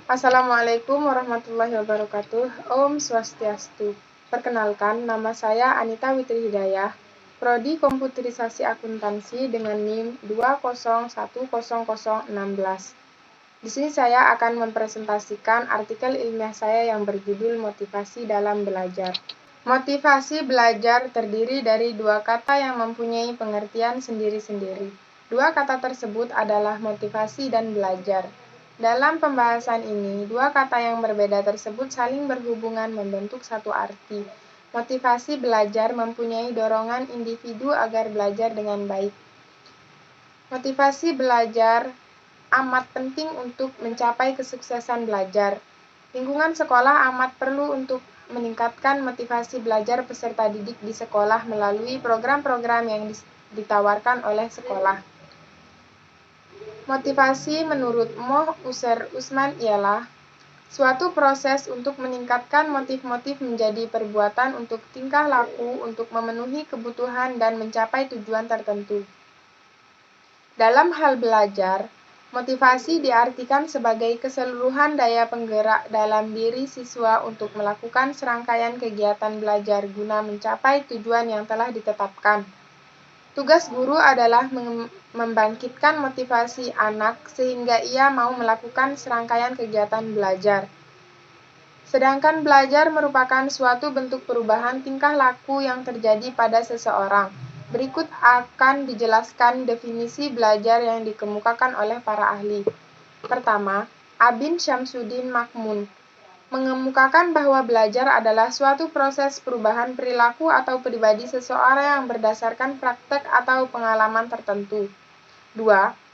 Assalamualaikum warahmatullahi wabarakatuh. Om Swastiastu. Perkenalkan, nama saya Anita Witri Hidayah, Prodi Komputerisasi Akuntansi dengan NIM 2010016. Di sini saya akan mempresentasikan artikel ilmiah saya yang berjudul Motivasi dalam Belajar. Motivasi belajar terdiri dari dua kata yang mempunyai pengertian sendiri-sendiri. Dua kata tersebut adalah motivasi dan belajar. Dalam pembahasan ini, dua kata yang berbeda tersebut saling berhubungan membentuk satu arti. Motivasi belajar mempunyai dorongan individu agar belajar dengan baik. Motivasi belajar amat penting untuk mencapai kesuksesan belajar. Lingkungan sekolah amat perlu untuk meningkatkan motivasi belajar peserta didik di sekolah melalui program-program yang ditawarkan oleh sekolah. Motivasi menurut Moh User Usman ialah suatu proses untuk meningkatkan motif-motif menjadi perbuatan untuk tingkah laku untuk memenuhi kebutuhan dan mencapai tujuan tertentu. Dalam hal belajar, motivasi diartikan sebagai keseluruhan daya penggerak dalam diri siswa untuk melakukan serangkaian kegiatan belajar guna mencapai tujuan yang telah ditetapkan. Tugas guru adalah membangkitkan motivasi anak sehingga ia mau melakukan serangkaian kegiatan belajar. Sedangkan belajar merupakan suatu bentuk perubahan tingkah laku yang terjadi pada seseorang. Berikut akan dijelaskan definisi belajar yang dikemukakan oleh para ahli. Pertama, Abin Syamsuddin Makmun mengemukakan bahwa belajar adalah suatu proses perubahan perilaku atau pribadi seseorang yang berdasarkan praktek atau pengalaman tertentu. 2.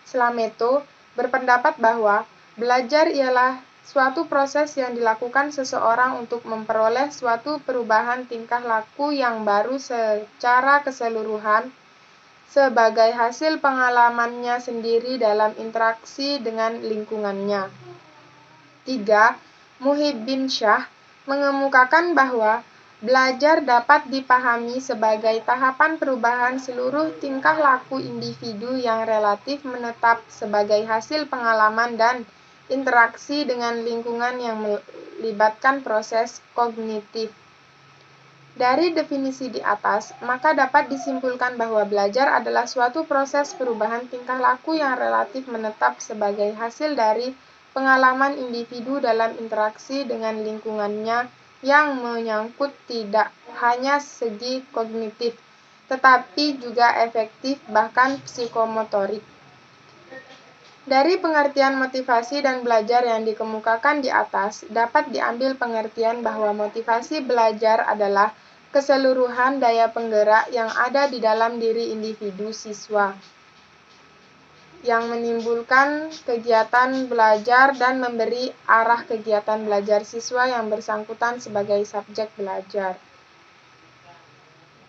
Slameto berpendapat bahwa belajar ialah suatu proses yang dilakukan seseorang untuk memperoleh suatu perubahan tingkah laku yang baru secara keseluruhan sebagai hasil pengalamannya sendiri dalam interaksi dengan lingkungannya. 3. Muhibbin Syah mengemukakan bahwa belajar dapat dipahami sebagai tahapan perubahan seluruh tingkah laku individu yang relatif menetap sebagai hasil pengalaman dan interaksi dengan lingkungan yang melibatkan proses kognitif. Dari definisi di atas, maka dapat disimpulkan bahwa belajar adalah suatu proses perubahan tingkah laku yang relatif menetap sebagai hasil dari pengalaman individu dalam interaksi dengan lingkungannya yang menyangkut tidak hanya segi kognitif, tetapi juga efektif bahkan psikomotorik. Dari pengertian motivasi dan belajar yang dikemukakan di atas, dapat diambil pengertian bahwa motivasi belajar adalah keseluruhan daya penggerak yang ada di dalam diri individu siswa yang menimbulkan kegiatan belajar dan memberi arah kegiatan belajar siswa yang bersangkutan sebagai subjek belajar.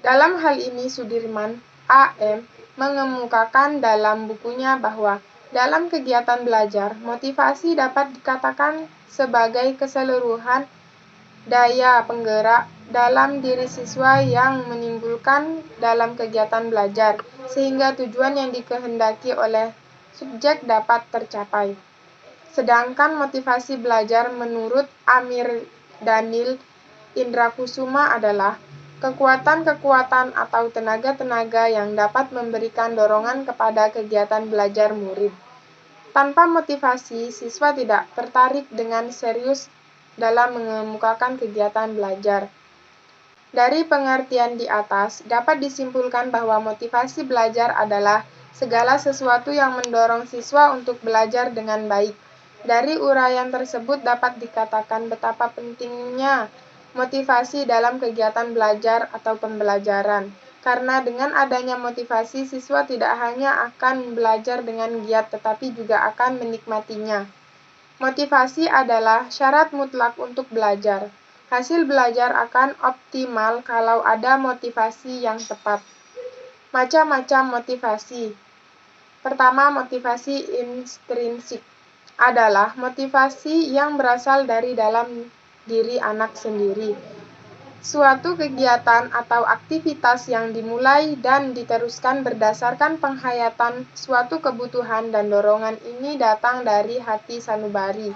Dalam hal ini Sudirman A.M. mengemukakan dalam bukunya bahwa dalam kegiatan belajar, motivasi dapat dikatakan sebagai keseluruhan daya penggerak dalam diri siswa yang menimbulkan dalam kegiatan belajar, sehingga tujuan yang dikehendaki oleh subjek dapat tercapai. Sedangkan motivasi belajar menurut Amir Daniel Indrakusuma adalah kekuatan-kekuatan atau tenaga-tenaga yang dapat memberikan dorongan kepada kegiatan belajar murid. Tanpa motivasi, siswa tidak tertarik dengan serius dalam mengemukakan kegiatan belajar. Dari pengertian di atas, dapat disimpulkan bahwa motivasi belajar adalah segala sesuatu yang mendorong siswa untuk belajar dengan baik. Dari uraian tersebut dapat dikatakan betapa pentingnya motivasi dalam kegiatan belajar atau pembelajaran. Karena dengan adanya motivasi, siswa tidak hanya akan belajar dengan giat tetapi juga akan menikmatinya. Motivasi adalah syarat mutlak untuk belajar. Hasil belajar akan optimal kalau ada motivasi yang tepat. Macam-macam motivasi. Pertama, motivasi intrinsik adalah motivasi yang berasal dari dalam diri anak sendiri. Suatu kegiatan atau aktivitas yang dimulai dan diteruskan berdasarkan penghayatan suatu kebutuhan dan dorongan ini datang dari hati sanubari.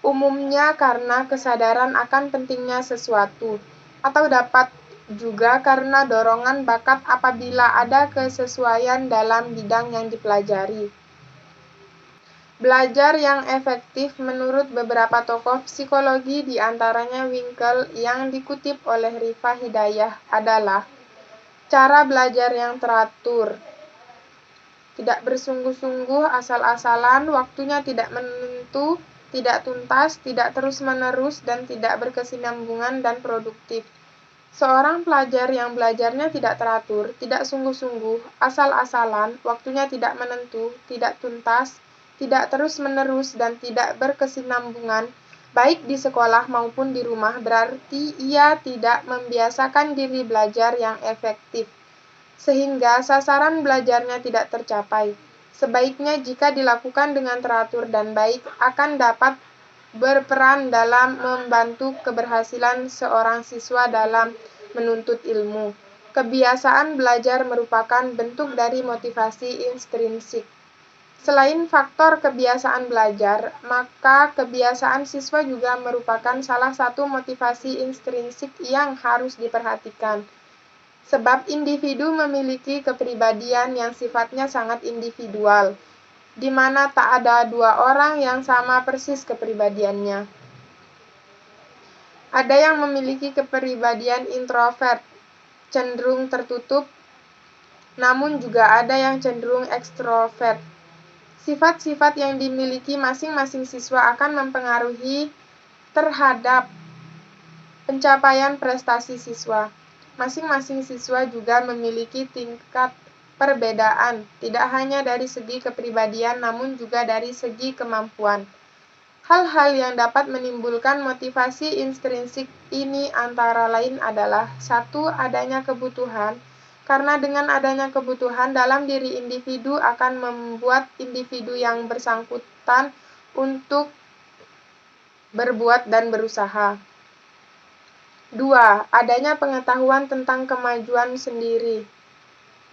umumnya karena kesadaran akan pentingnya sesuatu, atau dapat juga karena dorongan bakat apabila ada kesesuaian dalam bidang yang dipelajari. Belajar yang efektif menurut beberapa tokoh psikologi di antaranya Winkel yang dikutip oleh Rifa Hidayah adalah cara belajar yang teratur, tidak bersungguh-sungguh asal-asalan, waktunya tidak menentu, tidak tuntas, tidak terus-menerus, dan tidak berkesinambungan dan produktif. Seorang pelajar yang belajarnya tidak teratur, tidak sungguh-sungguh, asal-asalan, waktunya tidak menentu, tidak tuntas, tidak terus-menerus, dan tidak berkesinambungan, baik di sekolah maupun di rumah, berarti ia tidak membiasakan diri belajar yang efektif, sehingga sasaran belajarnya tidak tercapai. Sebaiknya jika dilakukan dengan teratur dan baik, akan dapat berperan dalam membantu keberhasilan seorang siswa dalam menuntut ilmu. Kebiasaan belajar merupakan bentuk dari motivasi intrinsik. Selain faktor kebiasaan belajar, maka kebiasaan siswa juga merupakan salah satu motivasi intrinsik yang harus diperhatikan. Sebab individu memiliki kepribadian yang sifatnya sangat individual, di mana tak ada dua orang yang sama persis kepribadiannya. Ada yang memiliki kepribadian introvert, cenderung tertutup, namun juga ada yang cenderung ekstrovert. Sifat-sifat yang dimiliki masing-masing siswa akan mempengaruhi terhadap pencapaian prestasi siswa. Masing-masing siswa juga memiliki tingkat perbedaan, tidak hanya dari segi kepribadian namun juga dari segi kemampuan. Hal-hal yang dapat menimbulkan motivasi intrinsik ini antara lain adalah: 1. Adanya kebutuhan, karena dengan adanya kebutuhan dalam diri individu akan membuat individu yang bersangkutan untuk berbuat dan berusaha. 2. Adanya pengetahuan tentang kemajuan sendiri.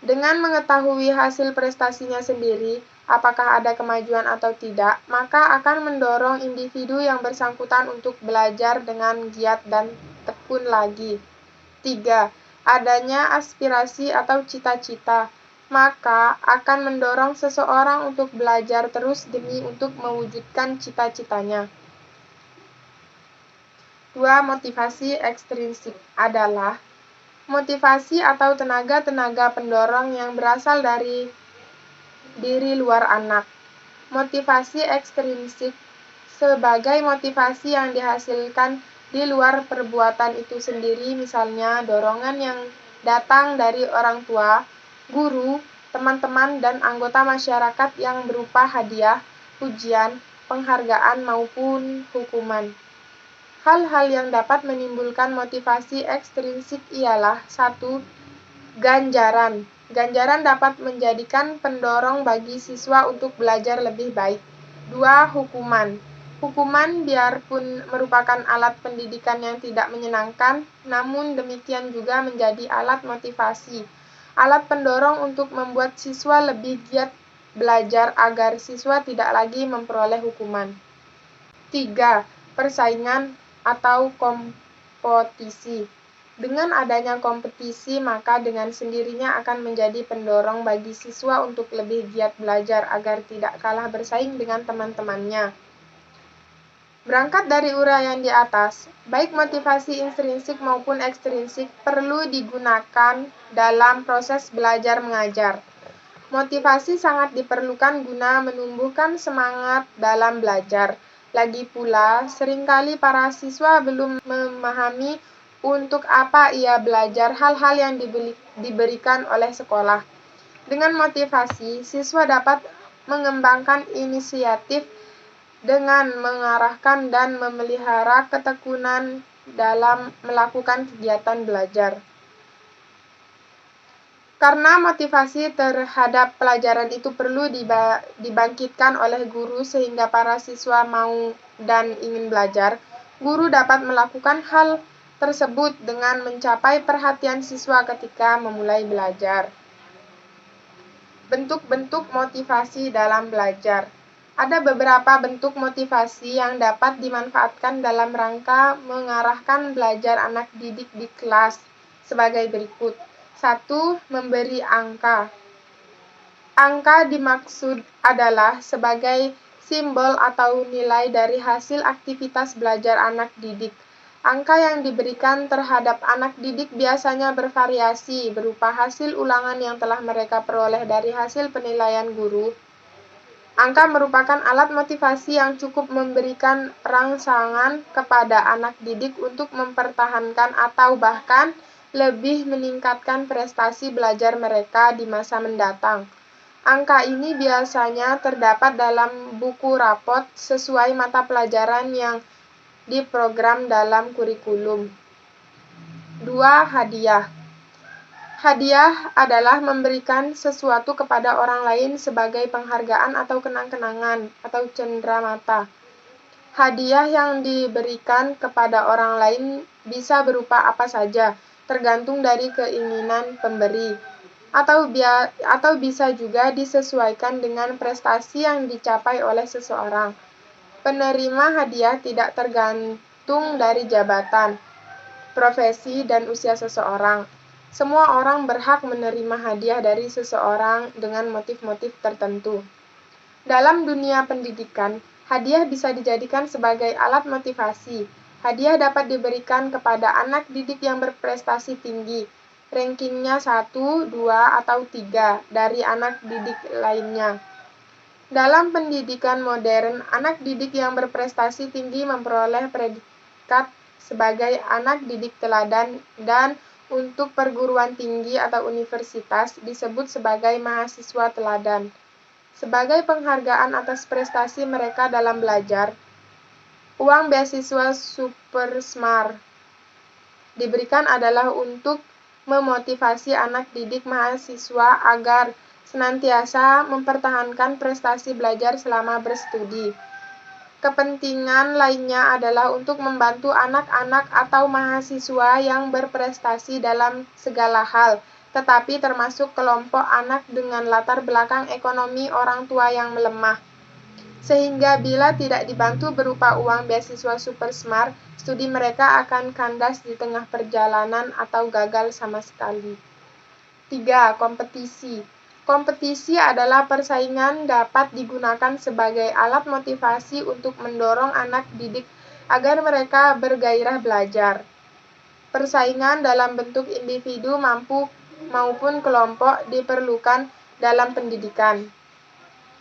Dengan mengetahui hasil prestasinya sendiri, apakah ada kemajuan atau tidak, maka akan mendorong individu yang bersangkutan untuk belajar dengan giat dan tekun lagi. 3. Adanya aspirasi atau cita-cita, maka akan mendorong seseorang untuk belajar terus demi untuk mewujudkan cita-citanya. 2. Motivasi ekstrinsik adalah motivasi atau tenaga-tenaga pendorong yang berasal dari diri luar anak. Motivasi ekstrinsik sebagai motivasi yang dihasilkan di luar perbuatan itu sendiri, misalnya dorongan yang datang dari orang tua, guru, teman-teman, dan anggota masyarakat yang berupa hadiah, pujian, penghargaan, maupun hukuman. Hal-hal yang dapat menimbulkan motivasi ekstrinsik ialah: 1. Ganjaran. Ganjaran dapat menjadikan pendorong bagi siswa untuk belajar lebih baik. 2. Hukuman. Hukuman biarpun merupakan alat pendidikan yang tidak menyenangkan, namun demikian juga menjadi alat motivasi, alat pendorong untuk membuat siswa lebih giat belajar agar siswa tidak lagi memperoleh hukuman. 3. Persaingan atau kompetisi. Dengan adanya kompetisi, maka dengan sendirinya akan menjadi pendorong bagi siswa untuk lebih giat belajar agar tidak kalah bersaing dengan teman-temannya. Berangkat dari uraian di atas, baik motivasi intrinsik maupun ekstrinsik perlu digunakan dalam proses belajar mengajar. Motivasi sangat diperlukan guna menumbuhkan semangat dalam belajar. Lagi pula, seringkali para siswa belum memahami untuk apa ia belajar hal-hal yang diberikan oleh sekolah. Dengan motivasi, siswa dapat mengembangkan inisiatif dengan mengarahkan dan memelihara ketekunan dalam melakukan kegiatan belajar. Karena motivasi terhadap pelajaran itu perlu dibangkitkan oleh guru sehingga para siswa mau dan ingin belajar, guru dapat melakukan hal tersebut dengan mencapai perhatian siswa ketika memulai belajar. Bentuk-bentuk motivasi dalam belajar. Ada beberapa bentuk motivasi yang dapat dimanfaatkan dalam rangka mengarahkan belajar anak didik di kelas sebagai berikut. 1. Memberi angka. Angka dimaksud adalah sebagai simbol atau nilai dari hasil aktivitas belajar anak didik. Angka yang diberikan terhadap anak didik biasanya bervariasi berupa hasil ulangan yang telah mereka peroleh dari hasil penilaian guru. Angka merupakan alat motivasi yang cukup memberikan rangsangan kepada anak didik untuk mempertahankan atau bahkan lebih meningkatkan prestasi belajar mereka di masa mendatang. Angka ini biasanya terdapat dalam buku rapot sesuai mata pelajaran yang diprogram dalam kurikulum. 2. Hadiah. Hadiah adalah memberikan sesuatu kepada orang lain sebagai penghargaan atau kenang-kenangan atau cenderamata. Hadiah yang diberikan kepada orang lain bisa berupa apa saja, tergantung dari keinginan pemberi. Atau bisa juga disesuaikan dengan prestasi yang dicapai oleh seseorang. Penerima hadiah tidak tergantung dari jabatan, profesi, dan usia seseorang. Semua orang berhak menerima hadiah dari seseorang dengan motif-motif tertentu. Dalam dunia pendidikan, hadiah bisa dijadikan sebagai alat motivasi. Hadiah dapat diberikan kepada anak didik yang berprestasi tinggi, rankingnya 1, 2, atau 3 dari anak didik lainnya. Dalam pendidikan modern, anak didik yang berprestasi tinggi memperoleh predikat sebagai anak didik teladan dan untuk perguruan tinggi atau universitas disebut sebagai mahasiswa teladan. Sebagai penghargaan atas prestasi mereka dalam belajar, uang beasiswa Super Smart diberikan adalah untuk memotivasi anak didik mahasiswa agar senantiasa mempertahankan prestasi belajar selama berstudi. Kepentingan lainnya adalah untuk membantu anak-anak atau mahasiswa yang berprestasi dalam segala hal, tetapi termasuk kelompok anak dengan latar belakang ekonomi orang tua yang melemah. Sehingga bila tidak dibantu berupa uang beasiswa Super Smart, studi mereka akan kandas di tengah perjalanan atau gagal sama sekali. 3. Kompetisi. Kompetisi adalah persaingan dapat digunakan sebagai alat motivasi untuk mendorong anak didik agar mereka bergairah belajar. Persaingan dalam bentuk individu maupun kelompok diperlukan dalam pendidikan.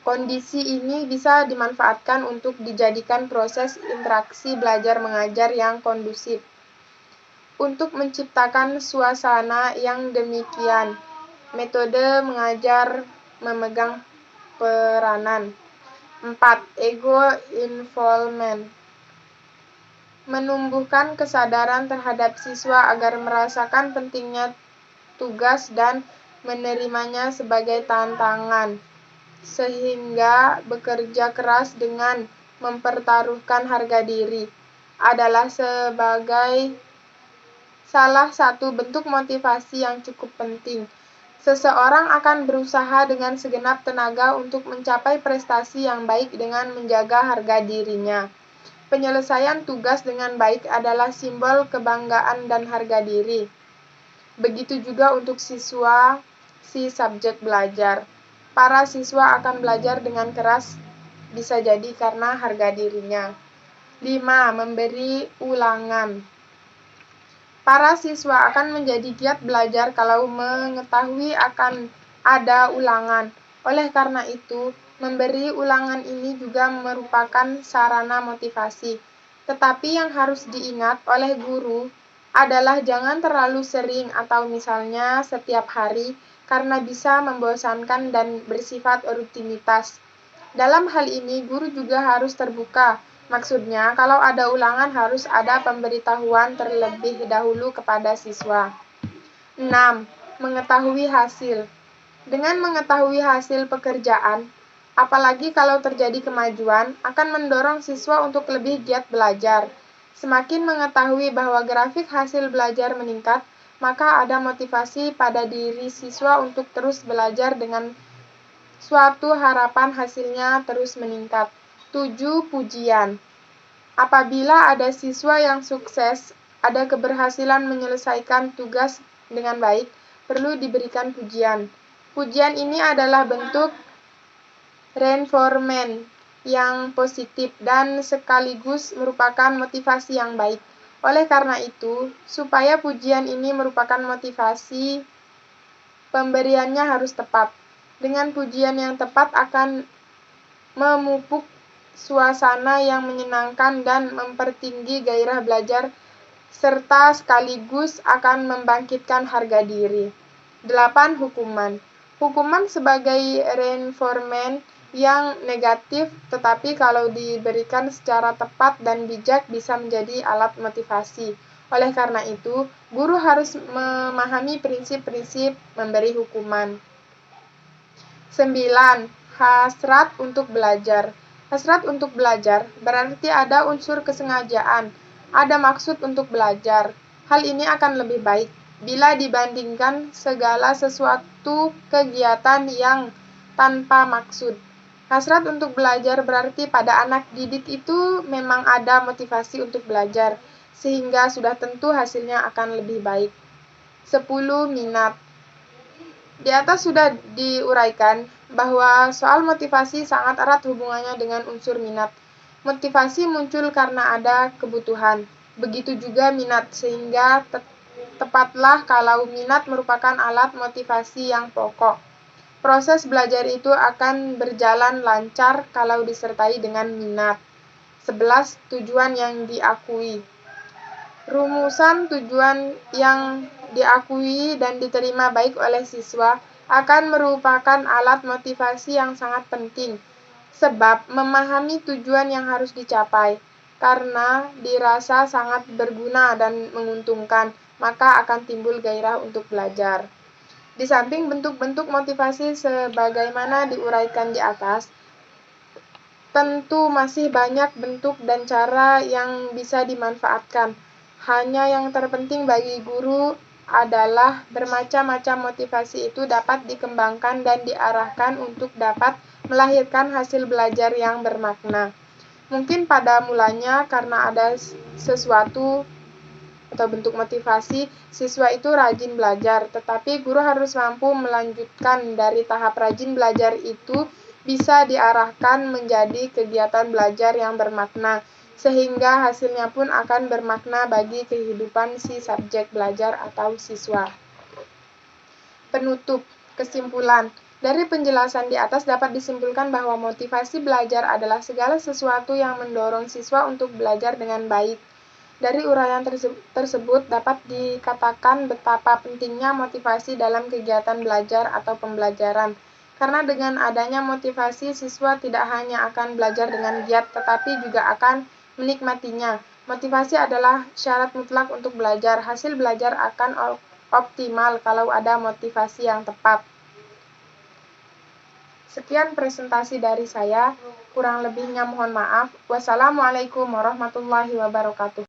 Kondisi ini bisa dimanfaatkan untuk dijadikan proses interaksi belajar mengajar yang kondusif. Untuk menciptakan suasana yang demikian, metode mengajar memegang peranan. 4. Ego involvement. Menumbuhkan kesadaran terhadap siswa agar merasakan pentingnya tugas dan menerimanya sebagai tantangan, sehingga bekerja keras dengan mempertaruhkan harga diri adalah sebagai salah satu bentuk motivasi yang cukup penting. Seseorang akan berusaha dengan segenap tenaga untuk mencapai prestasi yang baik dengan menjaga harga dirinya. Penyelesaian tugas dengan baik adalah simbol kebanggaan dan harga diri. Begitu juga untuk siswa, si subjek belajar. Para siswa akan belajar dengan keras, bisa jadi karena harga dirinya. 5. Memberi ulangan. Para siswa akan menjadi giat belajar kalau mengetahui akan ada ulangan. Oleh karena itu, memberi ulangan ini juga merupakan sarana motivasi. Tetapi yang harus diingat oleh guru adalah jangan terlalu sering atau misalnya setiap hari, karena bisa membosankan dan bersifat rutinitas. Dalam hal ini, guru juga harus terbuka. Maksudnya, kalau ada ulangan harus ada pemberitahuan terlebih dahulu kepada siswa. 6. Mengetahui hasil. Dengan mengetahui hasil pekerjaan, apalagi kalau terjadi kemajuan, akan mendorong siswa untuk lebih giat belajar. Semakin mengetahui bahwa grafik hasil belajar meningkat, maka ada motivasi pada diri siswa untuk terus belajar dengan suatu harapan hasilnya terus meningkat. 7. Pujian. Apabila ada siswa yang sukses, ada keberhasilan menyelesaikan tugas dengan baik, perlu diberikan pujian. Pujian ini adalah bentuk reinforcement yang positif dan sekaligus merupakan motivasi yang baik. Oleh karena itu, supaya pujian ini merupakan motivasi, pemberiannya harus tepat. Dengan pujian yang tepat akan memupuk suasana yang menyenangkan dan mempertinggi gairah belajar, serta sekaligus akan membangkitkan harga diri. 8. Hukuman. Hukuman sebagai reinforcement yang negatif, tetapi kalau diberikan secara tepat dan bijak bisa menjadi alat motivasi. Oleh karena itu, guru harus memahami prinsip-prinsip memberi hukuman. 9. Hasrat untuk belajar. Hasrat untuk belajar berarti ada unsur kesengajaan, ada maksud untuk belajar. Hal ini akan lebih baik bila dibandingkan segala sesuatu kegiatan yang tanpa maksud. Hasrat untuk belajar berarti pada anak didik itu memang ada motivasi untuk belajar, sehingga sudah tentu hasilnya akan lebih baik. 10. Minat. Di atas sudah diuraikan bahwa soal motivasi sangat erat hubungannya dengan unsur minat. Motivasi muncul karena ada kebutuhan, begitu juga minat, sehingga tepatlah kalau minat merupakan alat motivasi yang pokok. Proses belajar itu akan berjalan lancar kalau disertai dengan minat. 11. Tujuan yang diakui. Rumusan tujuan yang diakui dan diterima baik oleh siswa akan merupakan alat motivasi yang sangat penting, sebab memahami tujuan yang harus dicapai, karena dirasa sangat berguna dan menguntungkan, maka akan timbul gairah untuk belajar. Di samping bentuk-bentuk motivasi sebagaimana diuraikan di atas, tentu masih banyak bentuk dan cara yang bisa dimanfaatkan. Hanya yang terpenting bagi guru adalah bermacam-macam motivasi itu dapat dikembangkan dan diarahkan untuk dapat melahirkan hasil belajar yang bermakna. Mungkin pada mulanya karena ada sesuatu atau bentuk motivasi, siswa itu rajin belajar, tetapi guru harus mampu melanjutkan dari tahap rajin belajar itu bisa diarahkan menjadi kegiatan belajar yang bermakna, sehingga hasilnya pun akan bermakna bagi kehidupan si subjek belajar atau siswa. Penutup, kesimpulan. Dari penjelasan di atas dapat disimpulkan bahwa motivasi belajar adalah segala sesuatu yang mendorong siswa untuk belajar dengan baik. Dari uraian tersebut dapat dikatakan betapa pentingnya motivasi dalam kegiatan belajar atau pembelajaran. Karena dengan adanya motivasi, siswa tidak hanya akan belajar dengan giat, tetapi juga akan menikmatinya. Motivasi adalah syarat mutlak untuk belajar. Hasil belajar akan optimal kalau ada motivasi yang tepat. Sekian presentasi dari saya, kurang lebihnya mohon maaf. Wassalamualaikum warahmatullahi wabarakatuh.